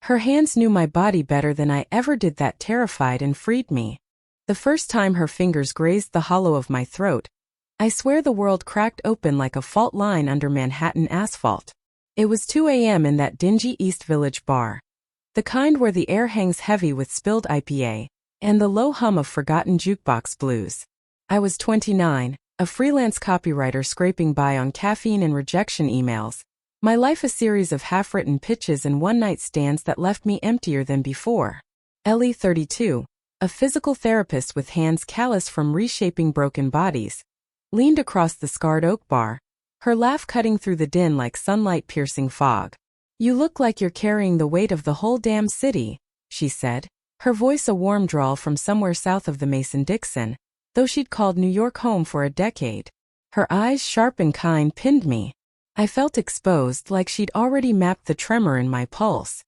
Her hands knew my body better than I ever did. That terrified and freed me. The first time her fingers grazed the hollow of my throat, I swear the world cracked open like a fault line under Manhattan asphalt. It was 2 a.m. in that dingy East Village bar. The kind where the air hangs heavy with spilled IPA and the low hum of forgotten jukebox blues. I was 29, a freelance copywriter scraping by on caffeine and rejection emails. My life a series of half-written pitches and one-night stands that left me emptier than before. Ellie, 32, a physical therapist with hands callous from reshaping broken bodies, leaned across the scarred oak bar, her laugh cutting through the din like sunlight-piercing fog. "You look like you're carrying the weight of the whole damn city," she said, her voice a warm drawl from somewhere south of the Mason-Dixon, though she'd called New York home for a decade. Her eyes, sharp and kind, pinned me. I felt exposed, like she'd already mapped the tremor in my pulse.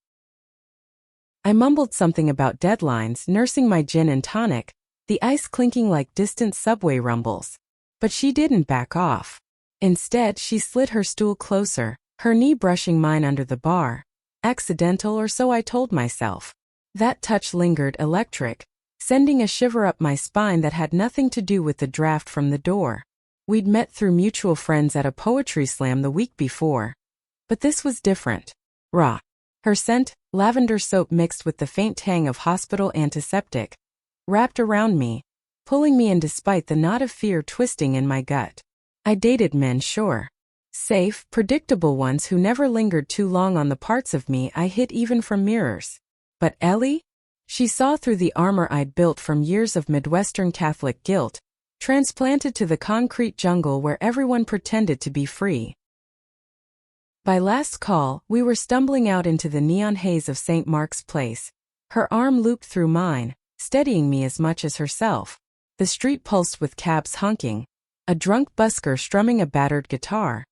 I mumbled something about deadlines, nursing my gin and tonic, the ice clinking like distant subway rumbles. But she didn't back off. Instead, she slid her stool closer, her knee brushing mine under the bar. Accidental, or so I told myself. That touch lingered, electric, sending a shiver up my spine that had nothing to do with the draft from the door. We'd met through mutual friends at a poetry slam the week before. But this was different. Raw. Her scent, lavender soap mixed with the faint tang of hospital antiseptic, wrapped around me, pulling me in despite the knot of fear twisting in my gut. I dated men, sure. Safe, predictable ones who never lingered too long on the parts of me I hid even from mirrors. But Ellie? She saw through the armor I'd built from years of Midwestern Catholic guilt, transplanted to the concrete jungle where everyone pretended to be free. By last call, we were stumbling out into the neon haze of St. Mark's Place. Her arm looped through mine, steadying me as much as herself. The street pulsed with cabs honking, a drunk busker strumming a battered guitar,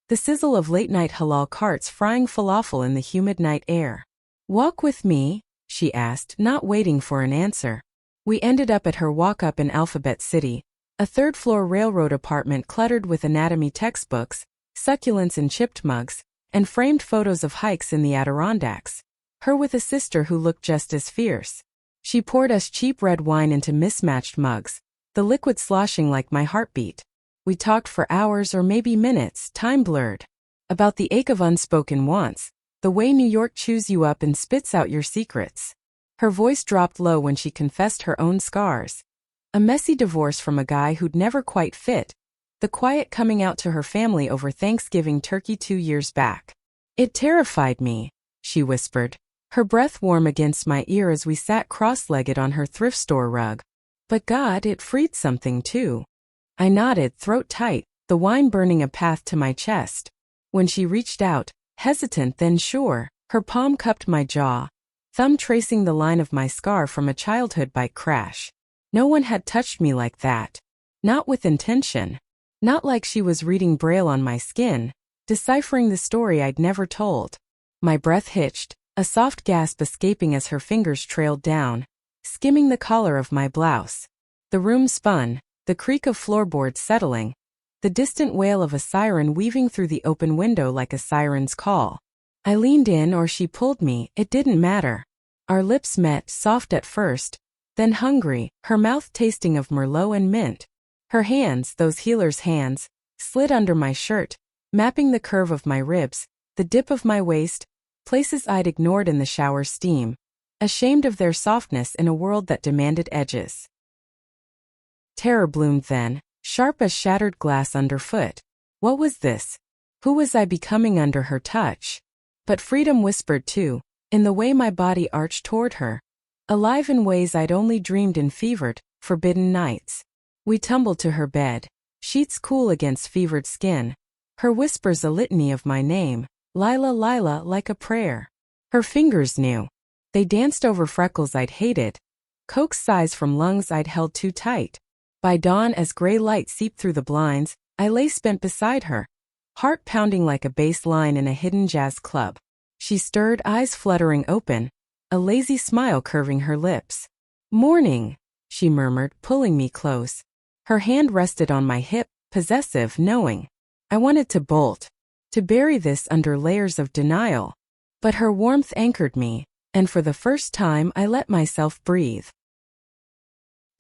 the sizzle of late-night halal carts frying falafel in the humid night air. "Walk with me?" she asked, not waiting for an answer. We ended up at her walk-up in Alphabet City, a third-floor railroad apartment cluttered with anatomy textbooks, succulents in chipped mugs, and framed photos of hikes in the Adirondacks. Her with a sister who looked just as fierce. She poured us cheap red wine into mismatched mugs, the liquid sloshing like my heartbeat. We talked for hours or maybe minutes, time blurred. About the ache of unspoken wants, the way New York chews you up and spits out your secrets. Her voice dropped low when she confessed her own scars. A messy divorce from a guy who'd never quite fit. The quiet coming out to her family over Thanksgiving turkey 2 years back. "It terrified me," she whispered, her breath warm against my ear as we sat cross-legged on her thrift store rug. "But God, it freed something too." I nodded, throat tight, the wine burning a path to my chest. When she reached out, hesitant then sure, her palm cupped my jaw, thumb tracing the line of my scar from a childhood bike crash. No one had touched me like that. Not with intention. Not like she was reading Braille on my skin, deciphering the story I'd never told. My breath hitched, a soft gasp escaping as her fingers trailed down, skimming the collar of my blouse. The room spun, the creak of floorboards settling, the distant wail of a siren weaving through the open window like a siren's call. I leaned in or she pulled me, it didn't matter. Our lips met, soft at first, then hungry, her mouth tasting of Merlot and mint. Her hands, those healer's hands, slid under my shirt, mapping the curve of my ribs, the dip of my waist, places I'd ignored in the shower steam, ashamed of their softness in a world that demanded edges. Terror bloomed then, sharp as shattered glass underfoot. What was this? Who was I becoming under her touch? But freedom whispered too, in the way my body arched toward her, alive in ways I'd only dreamed in fevered, forbidden nights. We tumbled to her bed, sheets cool against fevered skin, her whispers a litany of my name, Lila, Lila, like a prayer. Her fingers knew. They danced over freckles I'd hated, coaxed sighs from lungs I'd held too tight. By dawn, as gray light seeped through the blinds, I lay spent beside her, heart pounding like a bass line in a hidden jazz club. She stirred, eyes fluttering open, a lazy smile curving her lips. "Morning," she murmured, pulling me close. Her hand rested on my hip, possessive, knowing. I wanted to bolt, to bury this under layers of denial. But her warmth anchored me, And for the first time I let myself breathe.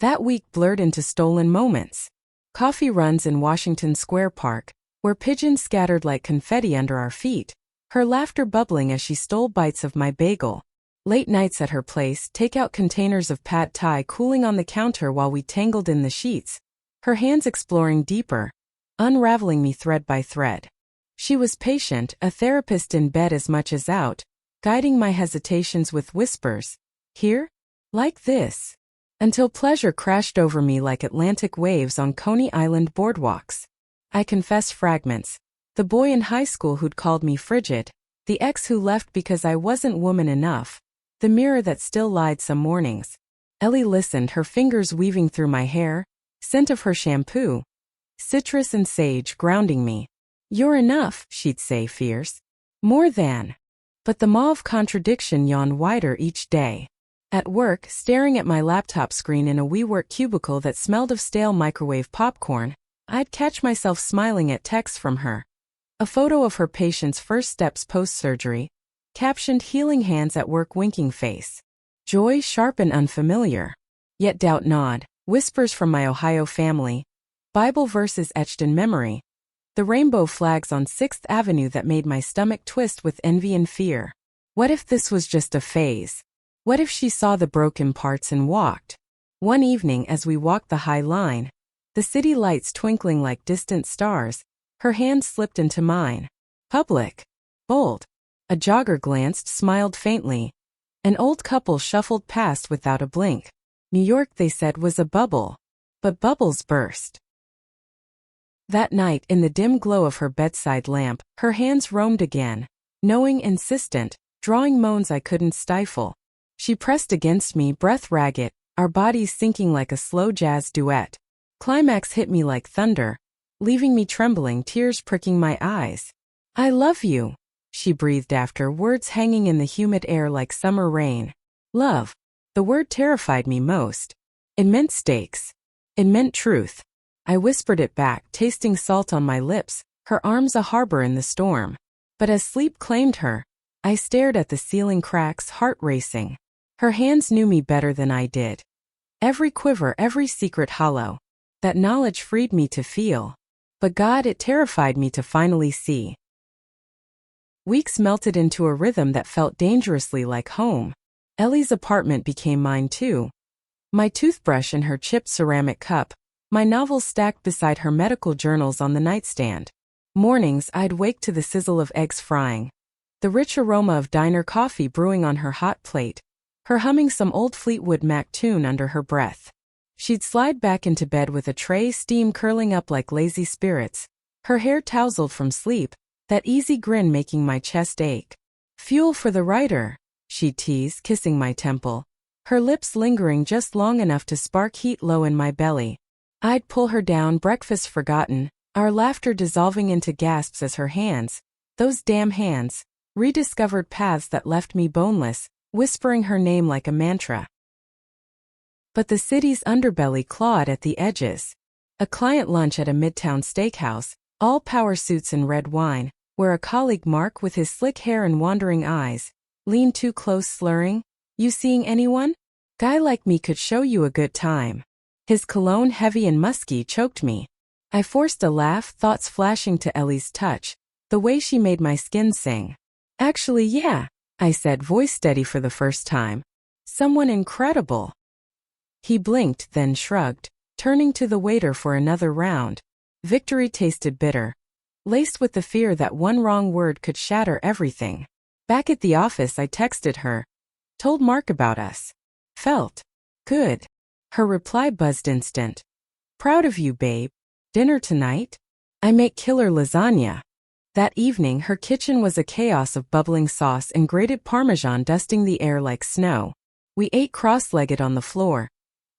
That week blurred into stolen moments. Coffee runs in Washington Square Park, where pigeons scattered like confetti under our feet, her laughter bubbling as she stole bites of my bagel. Late nights at her place, takeout containers of pad thai cooling on the counter while we tangled in the sheets, her hands exploring deeper, unraveling me thread by thread. She was patient, a therapist in bed as much as out, guiding my hesitations with whispers. Here? Like this. Until pleasure crashed over me like Atlantic waves on Coney Island boardwalks. I confess fragments. The boy in high school who'd called me frigid, the ex who left because I wasn't woman enough, the mirror that still lied some mornings. Ellie listened, her fingers weaving through my hair, scent of her shampoo, citrus and sage grounding me. You're enough, she'd say fierce. More than. But the maw of contradiction yawned wider each day. At work, staring at my laptop screen in a WeWork cubicle that smelled of stale microwave popcorn, I'd catch myself smiling at texts from her. A photo of her patient's first steps post-surgery, captioned healing hands at work winking face. Joy sharp and unfamiliar. Yet doubt gnawed, whispers from my Ohio family, Bible verses etched in memory, the rainbow flags on 6th Avenue that made my stomach twist with envy and fear. What if this was just a phase? What if she saw the broken parts and walked? One evening as we walked the High Line, the city lights twinkling like distant stars, her hand slipped into mine. Public. Bold. A jogger glanced, smiled faintly. An old couple shuffled past without a blink. New York, they said, was a bubble. But bubbles burst. That night, in the dim glow of her bedside lamp, her hands roamed again, knowing, insistent, drawing moans I couldn't stifle. She pressed against me, breath ragged, our bodies syncing like a slow jazz duet. Climax hit me like thunder, leaving me trembling, tears pricking my eyes. I love you, she breathed after, words hanging in the humid air like summer rain. Love. The word terrified me most. It meant stakes. It meant truth. I whispered it back, tasting salt on my lips, her arms a harbor in the storm. But as sleep claimed her, I stared at the ceiling cracks, heart racing. Her hands knew me better than I did. Every quiver, every secret hollow. That knowledge freed me to feel. But God, it terrified me to finally see. Weeks melted into a rhythm that felt dangerously like home. Ellie's apartment became mine too. My toothbrush in her chipped ceramic cup, my novels stacked beside her medical journals on the nightstand. Mornings, I'd wake to the sizzle of eggs frying, the rich aroma of diner coffee brewing on her hot plate, her humming some old Fleetwood Mac tune under her breath. She'd slide back into bed with a tray, steam curling up like lazy spirits, her hair tousled from sleep, that easy grin making my chest ache. Fuel for the writer, she'd tease, kissing my temple, her lips lingering just long enough to spark heat low in my belly. I'd pull her down, breakfast forgotten, our laughter dissolving into gasps as her hands, those damn hands, rediscovered paths that left me boneless, whispering her name like a mantra. But the city's underbelly clawed at the edges. A client lunch at a midtown steakhouse, all power suits and red wine, where a colleague Mark with his slick hair and wandering eyes, leaned too close slurring, "You seeing anyone? Guy like me could show you a good time." His cologne heavy and musky choked me. I forced a laugh, thoughts flashing to Ellie's touch, the way she made my skin sing. "Actually, yeah," I said, voice steady for the first time. "Someone incredible." He blinked, then shrugged, turning to the waiter for another round. Victory tasted bitter, laced with the fear that one wrong word could shatter everything. Back at the office, I texted her. Told Mark about us. Felt good. Her reply buzzed instant. "Proud of you, babe. Dinner tonight? I make killer lasagna." That evening, her kitchen was a chaos of bubbling sauce and grated Parmesan dusting the air like snow. We ate cross-legged on the floor.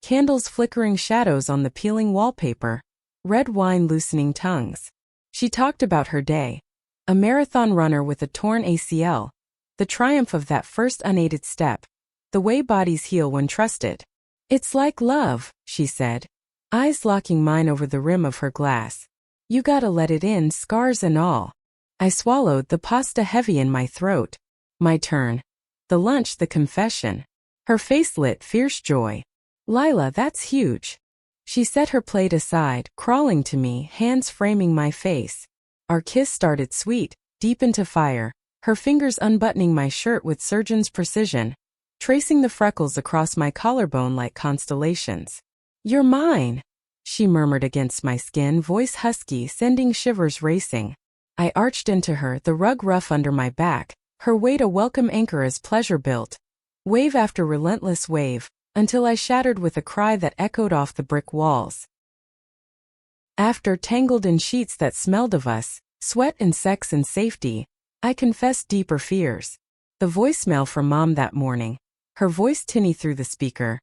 Candles flickering shadows on the peeling wallpaper. Red wine loosening tongues. She talked about her day. A marathon runner with a torn ACL. The triumph of that first unaided step. The way bodies heal when trusted. "It's like love," she said, eyes locking mine over the rim of her glass. "You gotta let it in, scars and all." I swallowed, the pasta heavy in my throat. My turn. The lunch, the confession. Her face lit fierce joy. "Lila, that's huge." She set her plate aside, crawling to me, hands framing my face. Our kiss started sweet, deep into fire, her fingers unbuttoning my shirt with surgeon's precision, tracing the freckles across my collarbone like constellations. "You're mine," she murmured against my skin, voice husky, sending shivers racing. I arched into her, the rug rough under my back, her weight a welcome anchor as pleasure built. Wave after relentless wave, until I shattered with a cry that echoed off the brick walls. After, tangled in sheets that smelled of us, sweat and sex and safety, I confessed deeper fears. The voicemail from Mom that morning, her voice tinny through the speaker.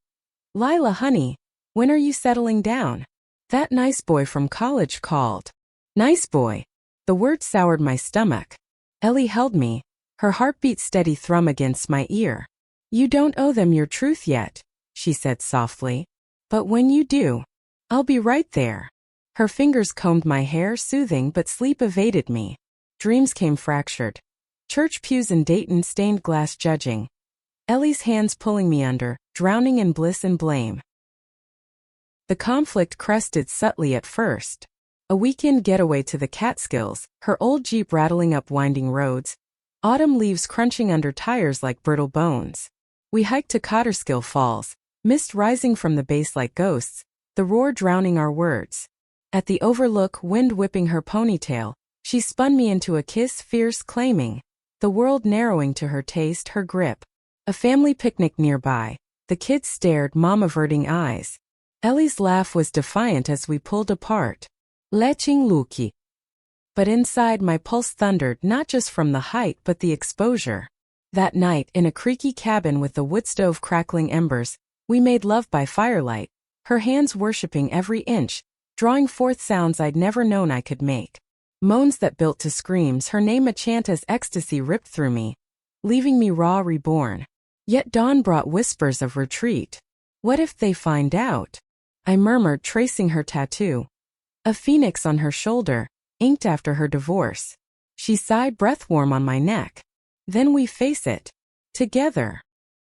"Lila, honey, when are you settling down? That nice boy from college called." Nice boy. The word soured my stomach. Ellie held me, her heartbeat steady thrum against my ear. "You don't owe them your truth yet," she said softly. "But when you do, I'll be right there." Her fingers combed my hair, soothing, but sleep evaded me. Dreams came fractured. Church pews in Dayton, stained glass judging. Ellie's hands pulling me under, drowning in bliss and blame. The conflict crested subtly at first. A weekend getaway to the Catskills, her old Jeep rattling up winding roads, autumn leaves crunching under tires like brittle bones. We hiked to Cotterskill Falls, mist rising from the base like ghosts, the roar drowning our words. At the overlook, wind whipping her ponytail, she spun me into a kiss, fierce, claiming, the world narrowing to her taste, her grip. A family picnic nearby. The kids stared, Mom averting eyes. Ellie's laugh was defiant as we pulled apart. "Leching Luki." But inside my pulse thundered, not just from the height but the exposure. That night, in a creaky cabin with the wood stove crackling embers, we made love by firelight, her hands worshipping every inch, drawing forth sounds I'd never known I could make. Moans that built to screams, her name a chant as ecstasy ripped through me, leaving me raw, reborn. Yet dawn brought whispers of retreat. "What if they find out?" I murmured, tracing her tattoo. A phoenix on her shoulder, inked after her divorce. She sighed, breath warm on my neck. "Then we face it. Together."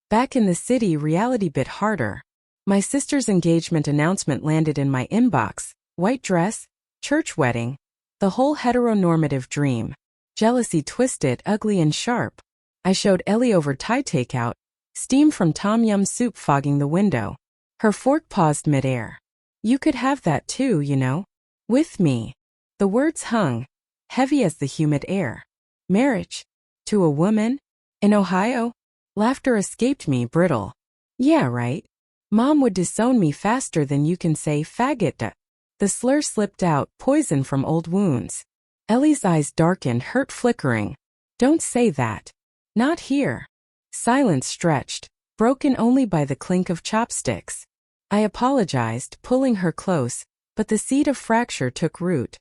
Back in the city, reality bit harder. My sister's engagement announcement landed in my inbox. White dress, church wedding, the whole heteronormative dream. Jealousy twisted, ugly and sharp. I showed Ellie over Thai takeout, steam from tom yum soup fogging the window. Her fork paused midair. "You could have that too, you know. With me." The words hung, heavy as the humid air. "Marriage? To a woman? In Ohio?" Laughter escaped me, brittle. "Yeah, right. Mom would disown me faster than you can say faggot." The slur slipped out, poison from old wounds. Ellie's eyes darkened, hurt flickering. "Don't say that. Not here." Silence stretched, broken only by the clink of chopsticks. I apologized, pulling her close, but the seed of fracture took root.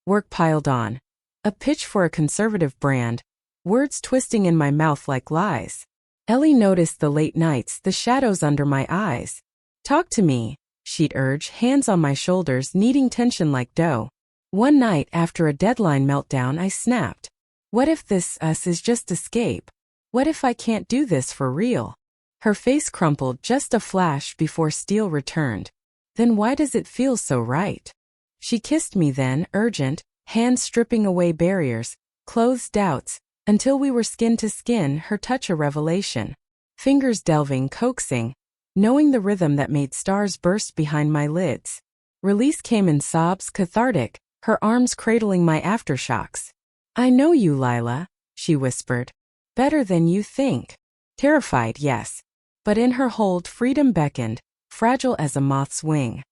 Work piled on. A pitch for a conservative brand, words twisting in my mouth like lies. Ellie noticed the late nights, the shadows under my eyes. "Talk to me," she'd urge, hands on my shoulders, kneading tension like dough. One night, after a deadline meltdown, I snapped. "What if this us is just escape? What if I can't do this for real?" Her face crumpled just a flash before steel returned. "Then why does it feel so right?" She kissed me then, urgent, hands stripping away barriers, clothes doubts, until we were skin to skin, her touch a revelation. Fingers delving, coaxing, knowing the rhythm that made stars burst behind my lids. Release came in sobs, cathartic, her arms cradling my aftershocks. "I know you, Lila," she whispered. "Better than you think." Terrified, yes. But in her hold, freedom beckoned, fragile as a moth's wing.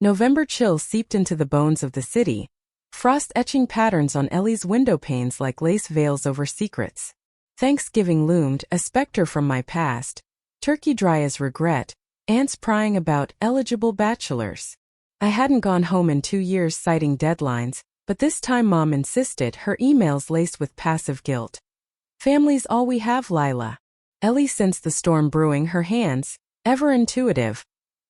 November chill seeped into the bones of the city, frost etching patterns on Ellie's window panes like lace veils over secrets. Thanksgiving loomed, a specter from my past, turkey dry as regret, ants prying about eligible bachelors. I hadn't gone home in 2 years citing deadlines, but this time Mom insisted, her emails laced with passive guilt. "Family's all we have, Lila." Ellie sensed the storm brewing, her hands, ever intuitive,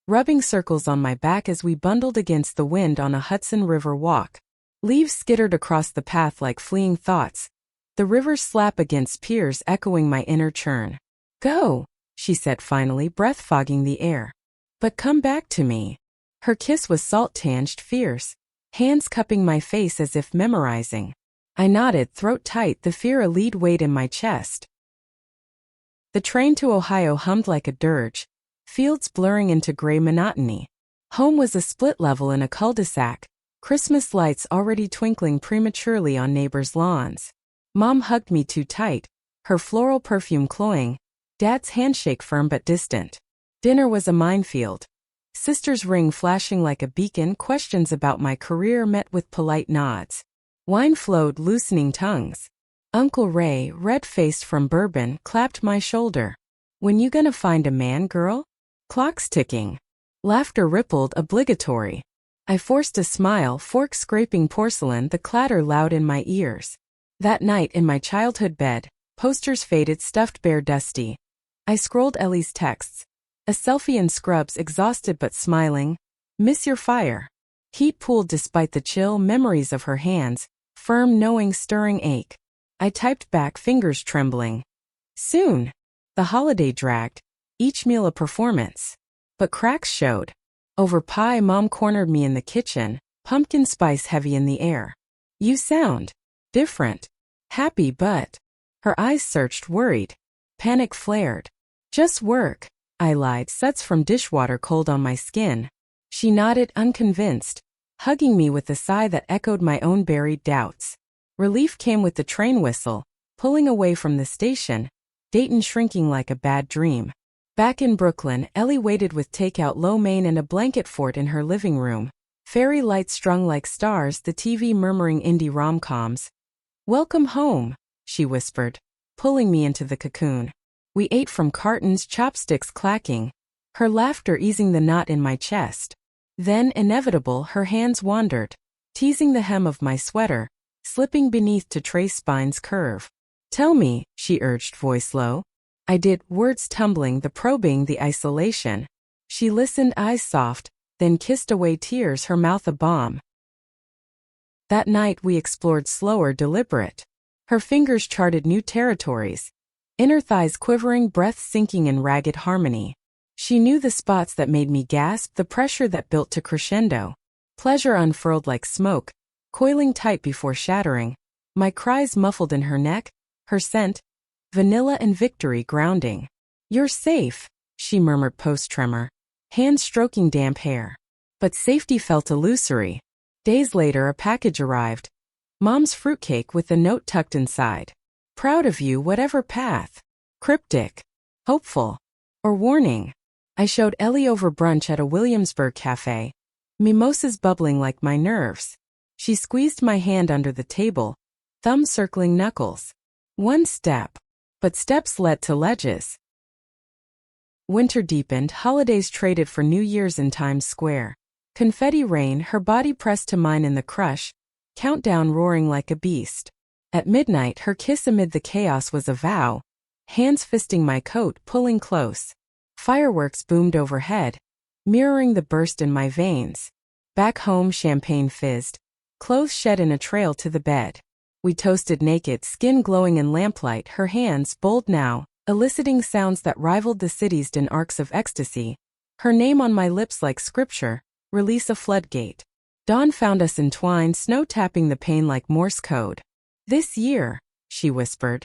rubbing circles on my back as we bundled against the wind on a Hudson River walk. Leaves skittered across the path like fleeing thoughts, The river's slap against piers echoing my inner churn. "Go," she said finally, breath fogging the air. "But come back to me." Her kiss was salt-tinged, fierce, hands cupping my face as if memorizing. I nodded, throat tight, the fear a lead weight in my chest. The train to Ohio hummed like a dirge, fields blurring into gray monotony. Home was a split level in a cul-de-sac, Christmas lights already twinkling prematurely on neighbors' lawns. Mom hugged me too tight, her floral perfume cloying, Dad's handshake firm but distant. Dinner was a minefield. Sister's ring flashing like a beacon, questions about my career met with polite nods. Wine flowed, loosening tongues. Uncle Ray, red-faced from bourbon, clapped my shoulder. "When you gonna find a man, girl?" Clock's ticking. Laughter rippled, obligatory. I forced a smile, fork scraping porcelain, the clatter loud in my ears. That night in my childhood bed, posters faded, stuffed bare, dusty. I scrolled Ellie's texts. A selfie in scrubs, exhausted but smiling. "Miss your fire." Heat pooled despite the chill, memories of her hands, firm, knowing, stirring ache. I typed back, fingers trembling. Soon. The holiday dragged, each meal a performance. But cracks showed. Over pie, Mom cornered me in the kitchen, pumpkin spice heavy in the air. "You sound different." "Happy but..." Her eyes searched, worried. Panic flared. "Just work," I lied, suds from dishwater cold on my skin. She nodded, unconvinced, hugging me with a sigh that echoed my own buried doubts. Relief came with the train whistle, pulling away from the station, Dayton shrinking like a bad dream. Back in Brooklyn, Ellie waited with takeout, lo mein, and a blanket fort in her living room. Fairy lights strung like stars, the TV murmuring indie rom-coms. "Welcome home," she whispered, pulling me into the cocoon. We ate from cartons, chopsticks clacking, her laughter easing the knot in my chest. Then, inevitable, her hands wandered, teasing the hem of my sweater, slipping beneath to trace spine's curve. "Tell me," she urged, voice low. I did, words tumbling, the probing, the isolation. She listened, eyes soft, then kissed away tears, her mouth a bomb. That night we explored slower, deliberate. Her fingers charted new territories. Inner thighs quivering, breath sinking in ragged harmony. She knew the spots that made me gasp, the pressure that built to crescendo. Pleasure unfurled like smoke, coiling tight before shattering. My cries muffled in her neck, her scent, vanilla and victory grounding. "You're safe," she murmured post-tremor, hands stroking damp hair. But safety felt illusory. Days later a package arrived. Mom's fruitcake with a note tucked inside. "Proud of you, whatever path." Cryptic. Hopeful. Or warning. I showed Ellie over brunch at a Williamsburg cafe. Mimosas bubbling like my nerves. She squeezed my hand under the table, thumb circling knuckles. One step. But steps led to ledges. Winter deepened, holidays traded for New Year's in Times Square. Confetti rain, her body pressed to mine in the crush, countdown roaring like a beast. At midnight, her kiss amid the chaos was a vow, hands fisting my coat, pulling close. Fireworks boomed overhead, mirroring the burst in my veins. Back home, champagne fizzed, clothes shed in a trail to the bed. We toasted naked, skin glowing in lamplight, her hands, bold now, eliciting sounds that rivaled the city's in arcs of ecstasy. Her name on my lips like scripture, release a floodgate. Dawn found us entwined, snow tapping the pane like Morse code. "This year," she whispered,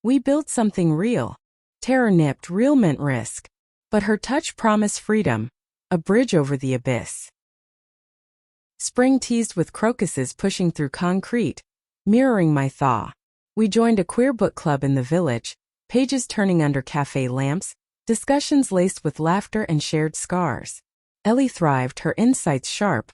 "we built something real." Terror nipped, real meant risk. But her touch promised freedom, a bridge over the abyss. Spring teased with crocuses pushing through concrete, mirroring my thaw. We joined a queer book club in the village, pages turning under cafe lamps, discussions laced with laughter and shared scars. Ellie thrived, her insights sharp.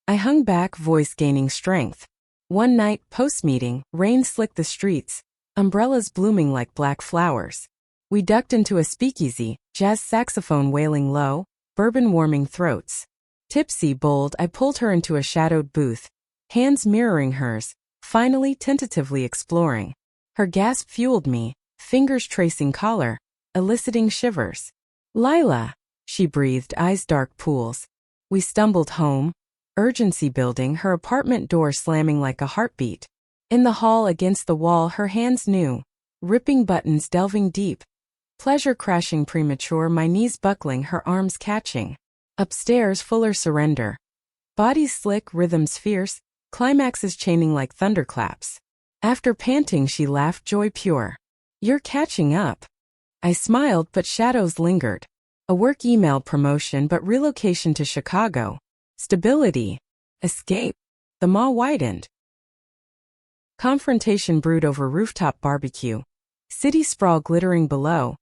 I hung back, voice gaining strength. One night, post-meeting, rain slicked the streets, umbrellas blooming like black flowers. We ducked into a speakeasy, jazz saxophone wailing low, bourbon warming throats. Tipsy, bold, I pulled her into a shadowed booth, hands mirroring hers, finally tentatively exploring. Her gasp fueled me, fingers tracing collar, eliciting shivers. "Lila," she breathed, eyes dark pools. We stumbled home, urgency building, her apartment door slamming like a heartbeat. In the hall against the wall her hands knew, ripping buttons delving deep, pleasure crashing premature, my knees buckling, her arms catching. Upstairs fuller surrender. Bodies slick, rhythms fierce, climaxes chaining like thunderclaps. After panting she laughed, joy pure. You're catching up. I smiled but shadows lingered. A work email promotion but relocation to Chicago. Stability. Escape. The maw widened. Confrontation brewed over rooftop barbecue. City sprawl glittering below.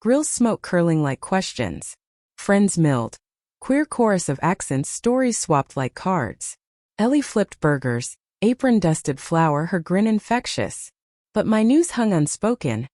Grill smoke curling like questions. Friends milled. Queer chorus of accents, stories swapped like cards. Ellie flipped burgers, apron dusted flour, her grin infectious. But my news hung unspoken.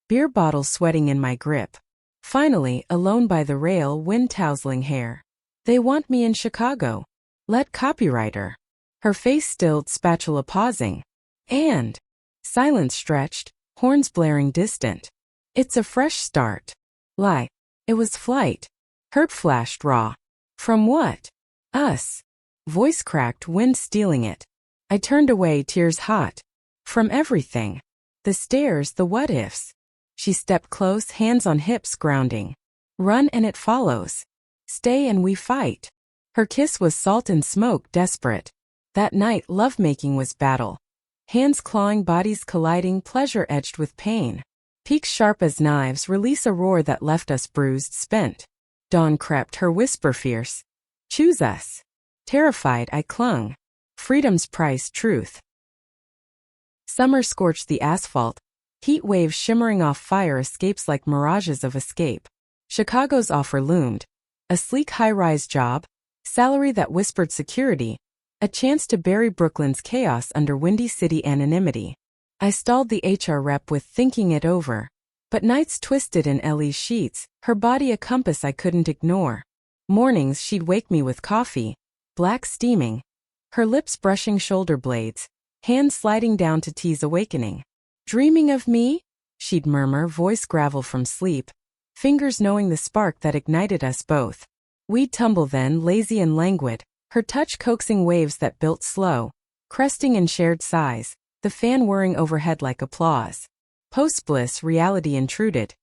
Beer bottles sweating in my grip. Finally, alone by the rail, wind tousling hair. They want me in Chicago. Let copywriter. Her face stilled, spatula pausing. And silence stretched, horns blaring distant. It's a fresh start. Lie. It was flight. Hurt flashed raw. From what? Us. Voice cracked, wind stealing it. I turned away, tears hot. From everything. The stares, the what-ifs. She stepped close, hands on hips, grounding. Run and it follows. Stay and we fight. Her kiss was salt and smoke, desperate. That night, lovemaking was battle. Hands clawing, bodies colliding, pleasure edged with pain. Peaks sharp as knives, release a roar that left us bruised, spent. Dawn crept, her whisper fierce. Choose us. Terrified, I clung. Freedom's price, truth. Summer scorched the asphalt. Heat waves shimmering off fire escapes like mirages of escape. Chicago's offer loomed. A sleek high-rise job. Salary that whispered security. A chance to bury Brooklyn's chaos under Windy City anonymity. I stalled the HR rep with thinking it over. But nights twisted in Ellie's sheets, her body a compass I couldn't ignore. Mornings she'd wake me with coffee, black steaming. Her lips brushing shoulder blades, hands sliding down to tease awakening. Dreaming of me? She'd murmur, voice gravel from sleep. Fingers knowing the spark that ignited us both. We'd tumble then, lazy and languid. Her touch coaxing waves that built slow, cresting in shared sighs, the fan whirring overhead like applause. Post-bliss, reality intruded.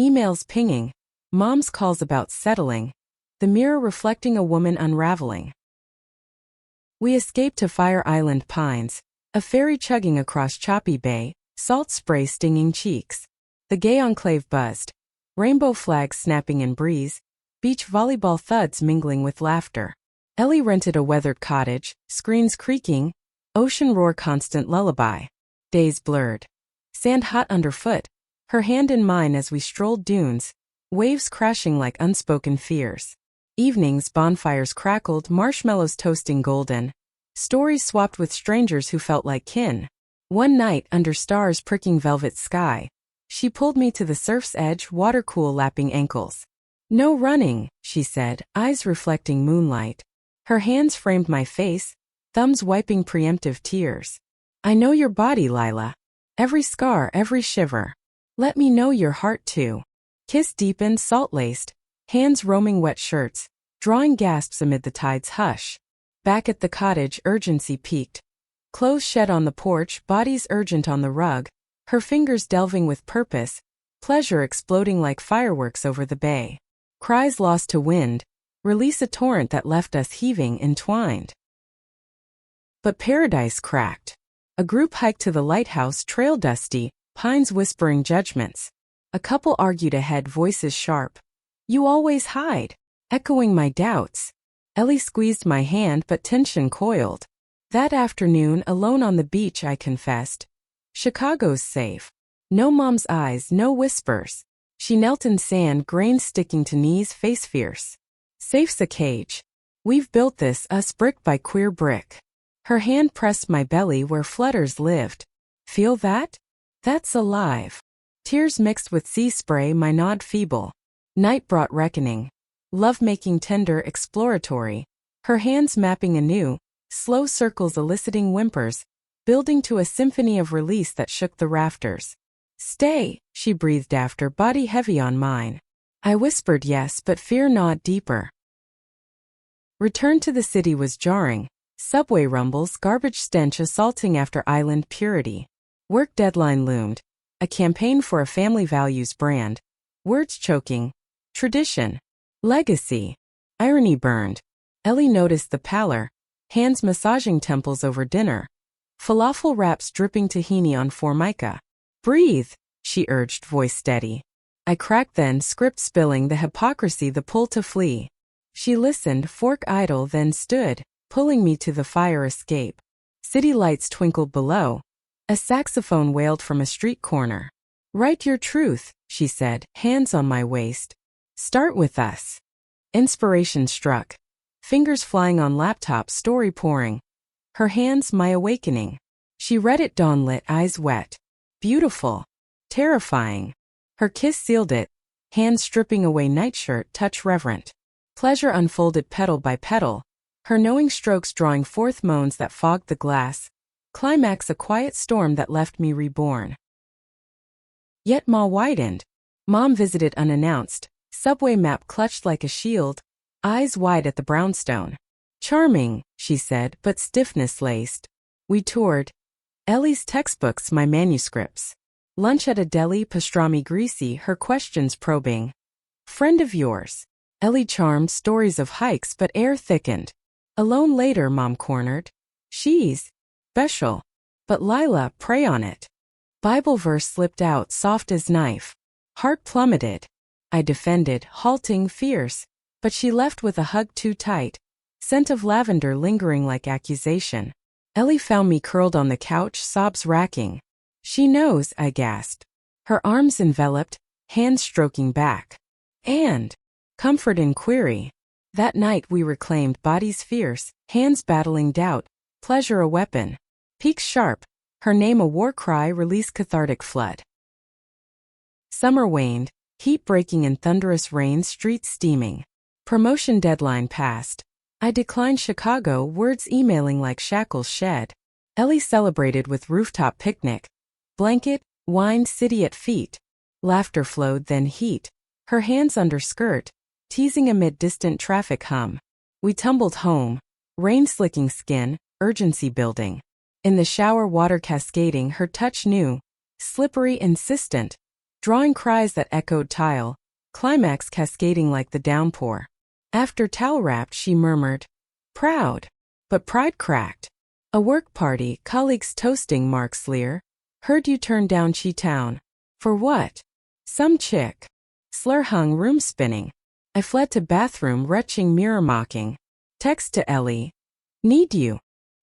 Emails pinging, mom's calls about settling, the mirror reflecting a woman unraveling. We escaped to Fire Island Pines, a ferry chugging across choppy bay, salt spray stinging cheeks. The gay enclave buzzed, rainbow flags snapping in breeze, beach volleyball thuds mingling with laughter. Ellie rented a weathered cottage, screens creaking, ocean roar constant lullaby. Days blurred. Sand hot underfoot, her hand in mine as we strolled dunes, waves crashing like unspoken fears. Evenings, bonfires crackled, marshmallows toasting golden. Stories swapped with strangers who felt like kin. One night, under stars pricking velvet sky, she pulled me to the surf's edge, water cool lapping ankles. No running, she said, eyes reflecting moonlight. Her hands framed my face, thumbs wiping preemptive tears. I know your body, Lila. Every scar, every shiver. Let me know your heart too. Kiss deepened, salt-laced, hands roaming wet shirts, drawing gasps amid the tide's hush. Back at the cottage, urgency peaked. Clothes shed on the porch, bodies urgent on the rug, her fingers delving with purpose, pleasure exploding like fireworks over the bay. Cries lost to wind, release a torrent that left us heaving, entwined. But paradise cracked. A group hiked to the lighthouse, trail dusty, pines whispering judgments. A couple argued ahead, voices sharp. You always hide. Echoing my doubts. Ellie squeezed my hand but tension coiled. That afternoon, alone on the beach, I confessed. Chicago's safe. No mom's eyes, no whispers. She knelt in sand, grains sticking to knees, face fierce. Safe's a cage. We've built this, us brick by queer brick. Her hand pressed my belly where flutters lived. Feel that? That's alive. Tears mixed with sea spray, my nod feeble. Night brought reckoning. Love making tender, exploratory. Her hands mapping anew, slow circles eliciting whimpers, building to a symphony of release that shook the rafters. Stay, she breathed after, body heavy on mine. I whispered yes, but fear gnawed deeper. Return to the city was jarring. Subway rumbles, garbage stench assaulting after island purity. Work deadline loomed. A campaign for a family values brand. Words choking. Tradition. Legacy. Irony burned. Ellie noticed the pallor. Hands massaging temples over dinner. Falafel wraps dripping tahini on formica. Breathe, she urged, voice steady. I cracked then, script spilling, the hypocrisy, the pull to flee. She listened, fork idle, then stood, pulling me to the fire escape. City lights twinkled below. A saxophone wailed from a street corner. Write your truth, she said, hands on my waist. Start with us. Inspiration struck. Fingers flying on laptop, story pouring. Her hands, my awakening. She read it, dawn-lit, eyes wet. Beautiful. Terrifying. Her kiss sealed it. Hands stripping away nightshirt, touch reverent. Pleasure unfolded petal by petal. Her knowing strokes drawing forth moans that fogged the glass. Climax, a quiet storm that left me reborn. Yet maw widened. Mom visited unannounced. Subway map clutched like a shield. Eyes wide at the brownstone. Charming, she said, but stiffness laced. We toured. Ellie's textbooks, my manuscripts. Lunch at a deli, pastrami greasy, her questions probing. Friend of yours. Ellie charmed, stories of hikes, but air thickened. Alone later, Mom cornered. She's special. But Lila, pray on it. Bible verse slipped out, soft as knife. Heart plummeted. I defended, halting, fierce. But she left with a hug too tight. Scent of lavender lingering like accusation. Ellie found me curled on the couch, sobs racking. She knows, I gasped. Her arms enveloped, hands stroking back. And comfort in query. That night we reclaimed, bodies fierce, hands battling doubt, pleasure a weapon. Peaks sharp, her name a war cry, release cathartic flood. Summer waned, heat breaking in thunderous rain, streets steaming. Promotion deadline passed. I declined Chicago, words emailing like shackles shed. Ellie celebrated with rooftop picnic. Blanket, wine, city at feet. Laughter flowed, then heat. Her hands under skirt, teasing amid distant traffic hum. We tumbled home. Rain slicking skin, urgency building. In the shower, water cascading, her touch new. Slippery, insistent. Drawing cries that echoed tile. Climax cascading like the downpour. After towel wrapped, she murmured. Proud. But pride cracked. A work party, colleagues toasting, Mark's leer. Heard you turned down Chi-Town. For what? Some chick. Slur hung, room spinning. I fled to bathroom, retching, mirror mocking. Text to Ellie. Need you.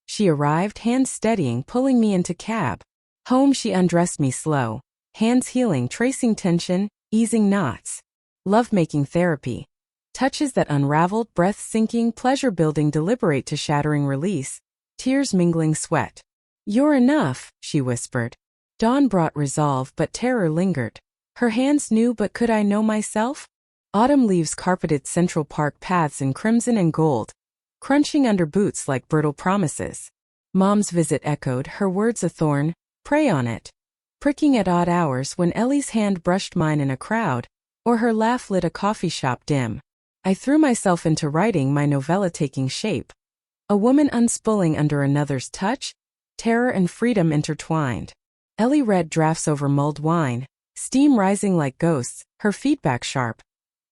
She arrived, hands steadying, pulling me into cab. Home, she undressed me slow. Hands healing, tracing tension, easing knots. Love-making therapy. Touches that unraveled, breath sinking, pleasure building, deliberate to shattering release. Tears mingling sweat. You're enough, she whispered. Dawn brought resolve, but terror lingered. Her hands knew, but could I know myself? Autumn leaves carpeted Central Park paths in crimson and gold, crunching under boots like brittle promises. Mom's visit echoed, her words a thorn, pray on it. Pricking at odd hours when Ellie's hand brushed mine in a crowd, or her laugh lit a coffee shop dim. I threw myself into writing, my novella taking shape. A woman unspooling under another's touch, terror and freedom intertwined. Ellie read drafts over mulled wine, steam rising like ghosts, her feedback sharp.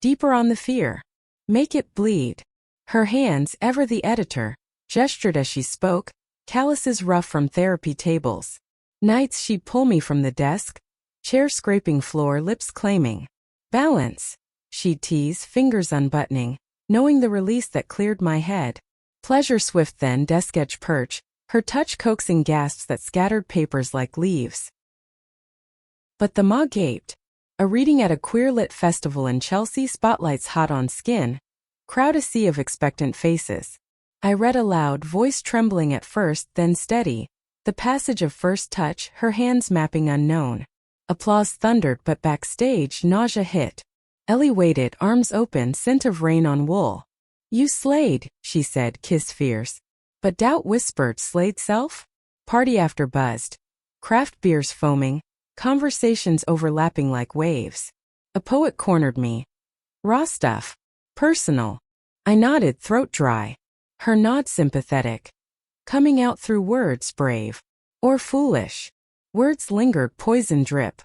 Deeper on the fear. Make it bleed. Her hands, ever the editor, gestured as she spoke, calluses rough from therapy tables. Nights she'd pull me from the desk, chair scraping floor, lips claiming. Balance. She'd tease, fingers unbuttoning, knowing the release that cleared my head. Pleasure swift then, desk edge perch, her touch coaxing gasps that scattered papers like leaves. But the maw gaped. A reading at a queer-lit festival in Chelsea, spotlights hot on skin. Crowd a sea of expectant faces. I read aloud, voice trembling at first, then steady. The passage of first touch, her hands mapping unknown. Applause thundered, but backstage, nausea hit. Ellie waited, arms open, scent of rain on wool. You slayed, she said, kiss fierce. But doubt whispered, slayed self? Party after buzzed. Craft beers foaming, conversations overlapping like waves. A poet cornered me. Raw stuff. Personal. I nodded, throat dry. Her nod sympathetic. Coming out through words brave. Or foolish. Words lingered, poison drip.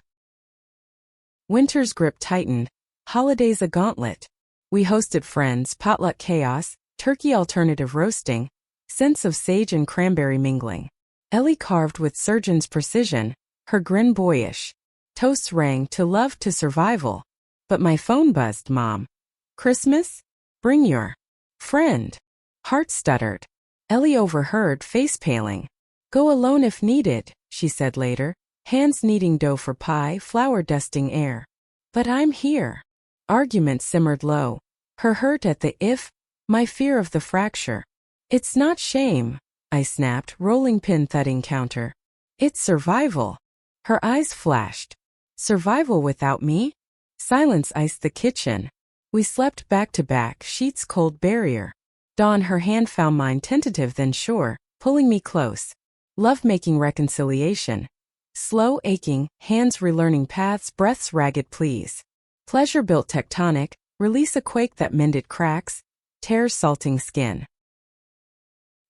Winter's grip tightened. Holidays a gauntlet. We hosted friends, potluck chaos, turkey alternative roasting, scents of sage and cranberry mingling. Ellie carved with surgeon's precision, her grin boyish. Toasts rang to love to survival. But my phone buzzed, Mom. Christmas? Bring your friend. Heart stuttered. Ellie overheard, face paling. Go alone if needed, she said later, hands kneading dough for pie, flour dusting air. But I'm here. Argument simmered low. Her hurt at the if, my fear of the fracture. It's not shame, I snapped, rolling pin thudding counter. It's survival. Her eyes flashed. Survival without me? Silence iced the kitchen. We slept back to back, sheets cold barrier. Dawn, her hand found mine, tentative then sure, pulling me close. Love-making reconciliation. Slow aching, hands relearning paths, breaths ragged pleas. Pleasure built tectonic, release a quake that mended cracks, tears salting skin.